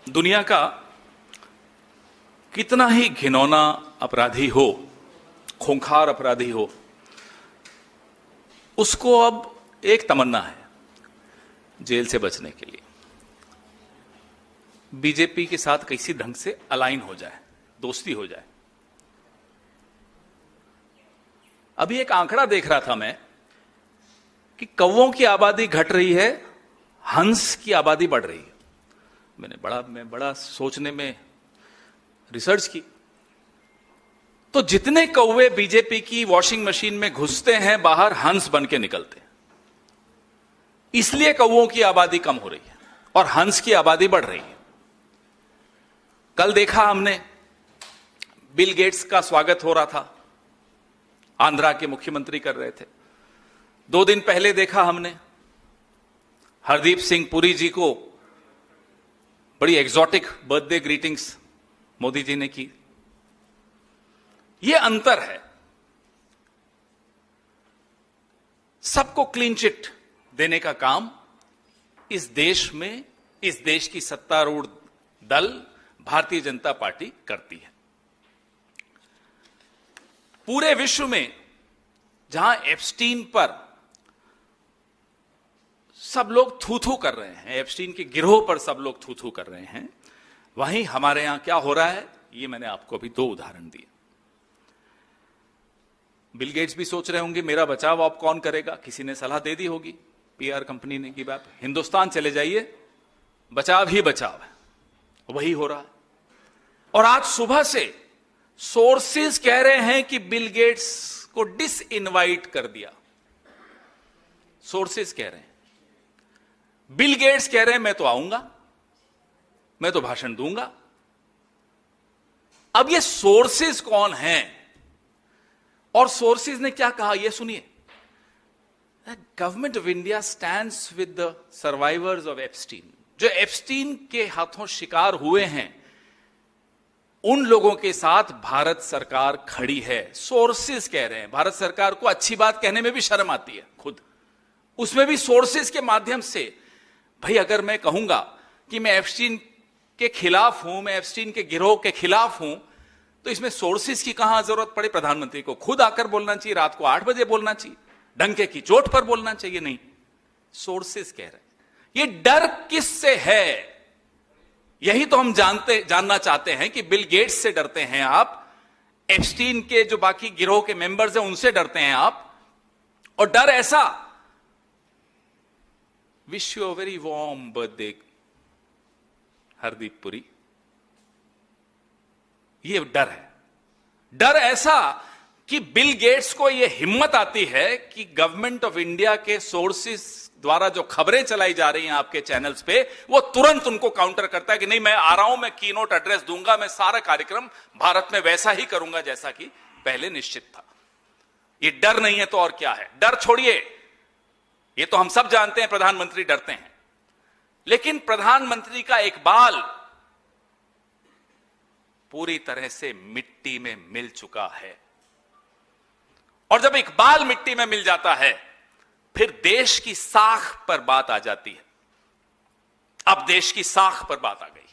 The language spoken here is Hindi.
दुनिया का कितना ही घिनौना अपराधी हो, खूंखार अपराधी हो, उसको अब एक तमन्ना है, जेल से बचने के लिए बीजेपी के साथ किसी ढंग से अलाइन हो जाए, दोस्ती हो जाए। अभी एक आंकड़ा देख रहा था मैं कि कौवों की आबादी घट रही है, हंस की आबादी बढ़ रही है। मैं बड़ा सोचने में रिसर्च की, तो जितने कौवे बीजेपी की वॉशिंग मशीन में घुसते हैं, बाहर हंस बन के निकलते हैं। इसलिए कौवों की आबादी कम हो रही है और हंस की आबादी बढ़ रही है। कल देखा हमने, बिल गेट्स का स्वागत हो रहा था, आंध्रा के मुख्यमंत्री कर रहे थे। 2 दिन पहले देखा हमने, हरदीप सिंह पुरी जी को बड़ी exotic birthday greetings Modi ji ने की। यह अंतर है। सबको क्लीन चिट देने का काम इस देश में, इस देश की सत्तारूढ़ दल भारतीय जनता पार्टी करती है। पूरे विश्व में जहां एप्स्टीन पर सब लोग थू थू कर रहे हैं, एप्स्टीन के गिरोह पर सब लोग थू थू कर रहे हैं, वहीं हमारे यहां क्या हो रहा है, ये मैंने आपको अभी 2 उदाहरण दिए। बिल गेट्स भी सोच रहे होंगे मेरा बचाव अब कौन करेगा, किसी ने सलाह दे दी होगी, पीआर कंपनी ने की बात, हिंदुस्तान चले जाइए, बचाव ही बचाव है। वही हो रहा है। और आज सुबह से सोर्सेज कह रहे हैं कि बिल गेट्स को डिसइनवाइट कर दिया। सोर्सेज कह रहे हैं, बिल गेट्स कह रहे हैं मैं तो आऊंगा, मैं तो भाषण दूंगा। अब ये सोर्सेज कौन हैं और सोर्सेज ने क्या कहा, ये सुनिए। Government of India stands with the survivors of Epstein. जो एप्स्टीन के हाथों शिकार हुए हैं, उन लोगों के साथ भारत सरकार खड़ी है। सोर्सेज कह रहे हैं। भारत सरकार को अच्छी बात कहने में भी शर्म आती है खुद, उसमें भी सोर्सेज के माध्यम से। भाई अगर मैं कहूंगा कि मैं एप्स्टीन के खिलाफ हूं, मैं एप्स्टीन के गिरोह के खिलाफ हूं, तो इसमें सोर्सेज की कहां जरूरत पड़े। प्रधानमंत्री को खुद आकर बोलना चाहिए, रात को 8 बजे बोलना चाहिए, डंके की चोट पर बोलना चाहिए। नहीं, सोर्सेज कह रहे हैं। ये डर किससे है, यही तो हम जानना चाहते हैं कि बिल गेट्स से डरते हैं आप, एप्स्टीन के जो बाकी गिरोह के मेंबर्स हैं उनसे डरते हैं आप। और डर ऐसा, wish you a very warm birthday Hardeep Puri, ये डर है। डर ऐसा कि बिल गेट्स को यह हिम्मत आती है कि गवर्नमेंट ऑफ इंडिया के सोर्सेस द्वारा जो खबरें चलाई जा रही हैं आपके चैनल्स पे, वो तुरंत उनको काउंटर करता है कि नहीं, मैं आ रहा हूं, मैं कीनोट एड्रेस दूंगा, मैं सारा कार्यक्रम भारत में वैसा ही करूंगा जैसा कि पहले निश्चित था। ये डर नहीं है तो और क्या है। डर छोड़िए, ये तो हम सब जानते हैं प्रधानमंत्री डरते हैं, लेकिन प्रधानमंत्री का एक बाल पूरी तरह से मिट्टी में मिल चुका है। और जब एक बाल मिट्टी में मिल जाता है, फिर देश की साख पर बात आ जाती है। अब देश की साख पर बात आ गई।